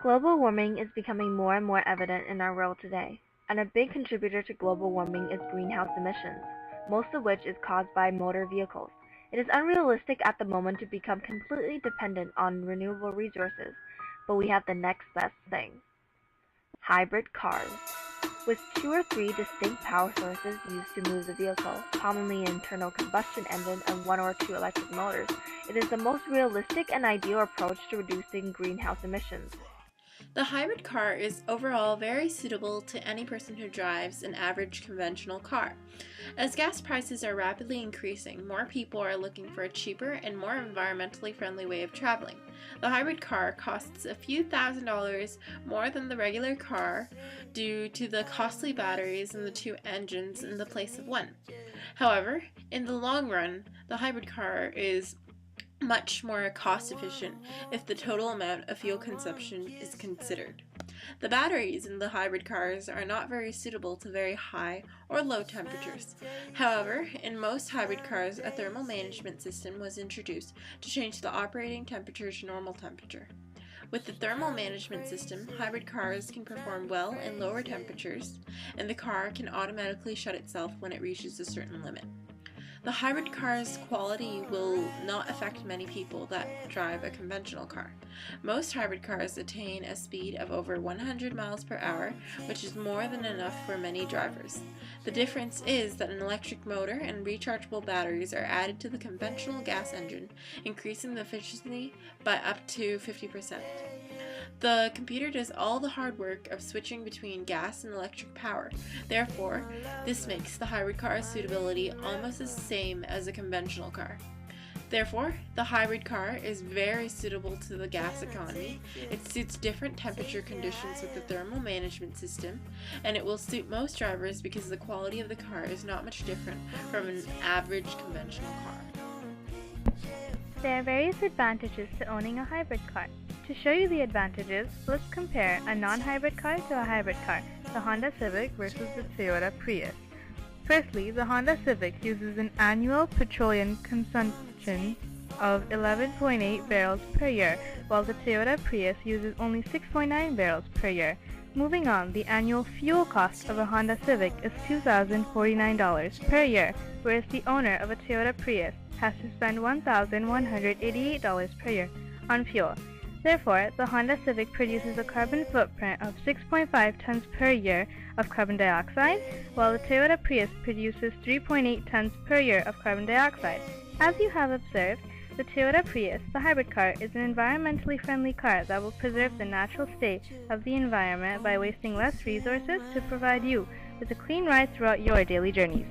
Global warming is becoming more and more evident in our world today, and a big contributor to global warming is greenhouse emissions, most of which is caused by motor vehicles. It is unrealistic at the moment to become completely dependent on renewable resources, but we have the next best thing: hybrid cars. With two or three distinct power sources used to move the vehicle, commonly an internal combustion engine and one or two electric motors, it is the most realistic and ideal approach to reducing greenhouse emissions. The hybrid car is overall very suitable to any person who drives an average conventional car. As gas prices are rapidly increasing, more people are looking for a cheaper and more environmentally friendly way of traveling. The hybrid car costs a few $1,000s more than the regular car due to the costly batteries and the two engines in the place of one. However, in the long run, the hybrid car is much more cost efficient if the total amount of fuel consumption is considered. The batteries in the hybrid cars are not very suitable to very high or low temperatures. However, in most hybrid cars, a thermal management system was introduced to change the operating temperature to normal temperature. With the thermal management system, hybrid cars can perform well in lower temperatures, and the car can automatically shut itself when it reaches a certain limit. The hybrid car's quality will not affect many people that drive a conventional car. Most hybrid cars attain a speed of over 100 miles per hour, which is more than enough for many drivers. The difference is that an electric motor and rechargeable batteries are added to the conventional gas engine, increasing the efficiency by up to 50%. The computer does all the hard work of switching between gas and electric power. Therefore, this makes the hybrid car's suitability almost the same as a conventional car. Therefore, the hybrid car is very suitable to the gas economy. It suits different temperature conditions with the thermal management system, and it will suit most drivers because the quality of the car is not much different from an average conventional car. There are various advantages to owning a hybrid car. To show you the advantages, let's compare a non-hybrid car to a hybrid car, the Honda Civic versus the Toyota Prius. Firstly, the Honda Civic uses an annual petroleum consumption of 11.8 barrels per year, while the Toyota Prius uses only 6.9 barrels per year. Moving on, the annual fuel cost of a Honda Civic is $2,049 per year, whereas the owner of a Toyota Prius has to spend $1,188 per year on fuel. Therefore, the Honda Civic produces a carbon footprint of 6.5 tons per year of carbon dioxide, while the Toyota Prius produces 3.8 tons per year of carbon dioxide. As you have observed, the Toyota Prius, the hybrid car, is an environmentally friendly car that will preserve the natural state of the environment by wasting less resources to provide you with a clean ride throughout your daily journeys.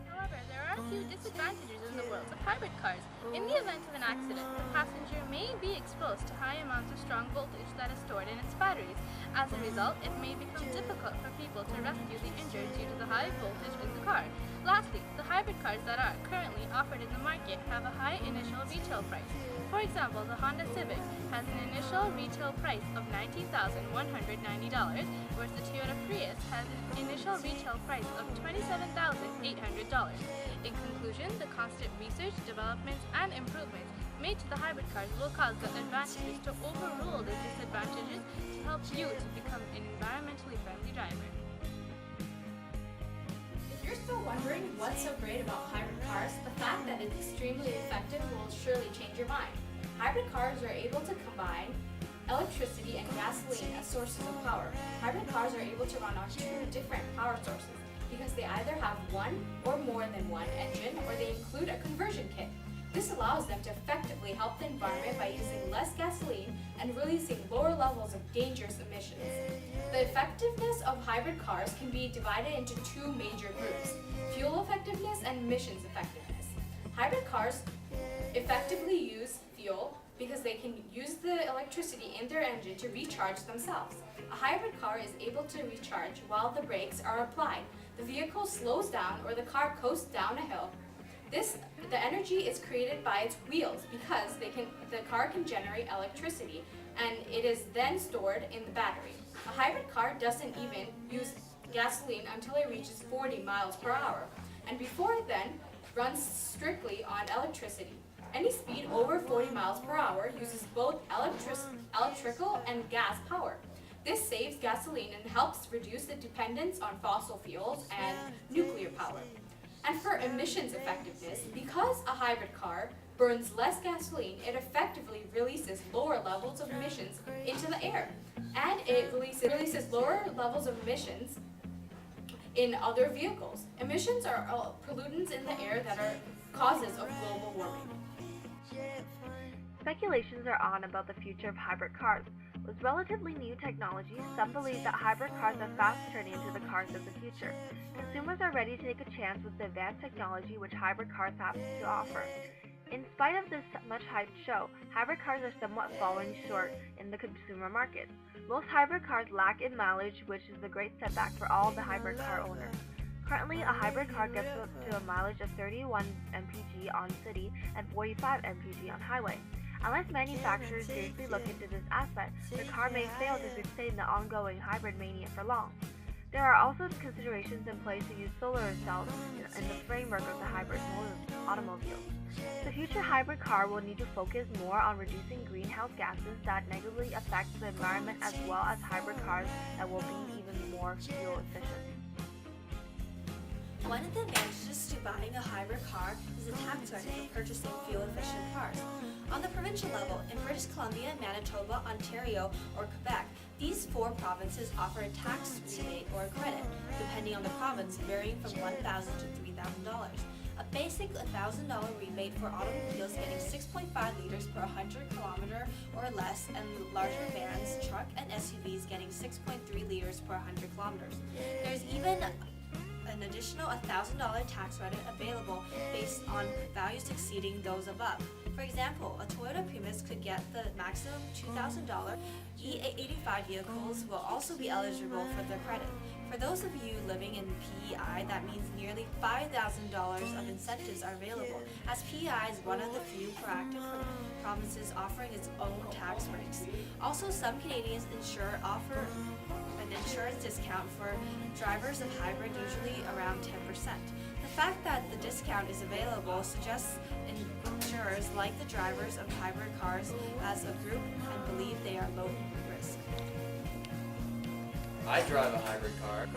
However, there are a few disadvantages in the world of hybrid cars. In the event of an accident, the passenger may be exposed to high amounts of strong voltage that is stored in its batteries. As a result, it may become difficult for people to rescue the injured due to the high voltage in the car. Lastly, the hybrid cars that are currently offered in the market have a high initial retail price. For example, the Honda Civic has an initial retail price of $19,190, whereas the Toyota Prius has an initial retail price of $27,800. In conclusion, the constant research, developments, and improvements made to the hybrid cars will cause the advantages to overrule the disadvantages to help you to become an environmentally friendly driver. If you're still wondering what's so great about hybrid cars, the fact that it's extremely effective will surely change your mind. Hybrid cars are able to combine electricity and gasoline as sources of power. Hybrid cars are able to run on two different power sources because they either have one or more than one engine, or they include a conversion kit. This allows them to effectively help the environment by using less gasoline and releasing lower levels of dangerous emissions. The effectiveness of hybrid cars can be divided into two major groups: fuel effectiveness and emissions effectiveness. Hybrid cars effectively use fuel because they can use the electricity in their engine to recharge themselves. A hybrid car is able to recharge while the brakes are applied. The vehicle slows down or the car coasts down a hill. The energy is created by its wheels because the car can generate electricity, and it is then stored in the battery. A hybrid car doesn't even use gasoline until it reaches 40 miles per hour, and before then runs strictly on electricity. Any speed over 40 miles per hour uses both electrical and gas power. This saves gasoline and helps reduce the dependence on fossil fuels and nuclear power. And for emissions effectiveness, because a hybrid car burns less gasoline, it effectively releases lower levels of emissions into the air. And it releases lower levels of emissions in other vehicles. Emissions are pollutants in the air that are causes of global warming. Speculations are on about the future of hybrid cars. With relatively new technology, some believe that hybrid cars are fast turning into the cars of the future. Consumers are ready to take a chance with the advanced technology which hybrid cars have to offer. In spite of this much hyped show, hybrid cars are somewhat falling short in the consumer market. Most hybrid cars lack in mileage, which is a great setback for all the hybrid car owners. Currently, a hybrid car gets up to a mileage of 31 mpg on city and 45 mpg on highway. Unless manufacturers seriously look into this aspect, the car may fail to sustain the ongoing hybrid mania for long. There are also considerations in place to use solar cells in the framework of the hybrid automobiles. The future hybrid car will need to focus more on reducing greenhouse gases that negatively affect the environment, as well as hybrid cars that will be even more fuel efficient. One of the advantages to buying a hybrid car is the tax credit for purchasing fuel-efficient cars. On the provincial level, in British Columbia, Manitoba, Ontario, or Quebec, these 4 provinces offer a tax rebate or a credit, depending on the province, varying from $1,000 to $3,000. A basic $1,000 rebate for automobiles getting 6.5 liters per 100 kilometer or less, and larger vans, truck, and SUVs getting 6.3 liters per 100 kilometers. There's even an additional $1,000 tax credit available based on values exceeding those above. For example, a Toyota Prius could get the maximum $2,000. E85 vehicles will also be eligible for the credit. For those of you living in PEI, that means nearly $5,000 of incentives are available, as PEI is one of the few proactive provinces offering its own tax breaks. Also, some Canadians offer an insurance discount for drivers of hybrid, usually around 10%. The fact that the discount is available suggests insurers like the drivers of hybrid cars as a group and believe they are low risk. I drive a hybrid car.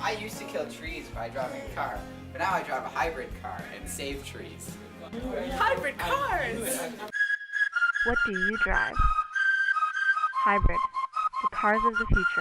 I used to kill trees by driving a car, but now I drive a hybrid car and save trees. Hybrid cars! What do you drive? Hybrid, the cars of the future.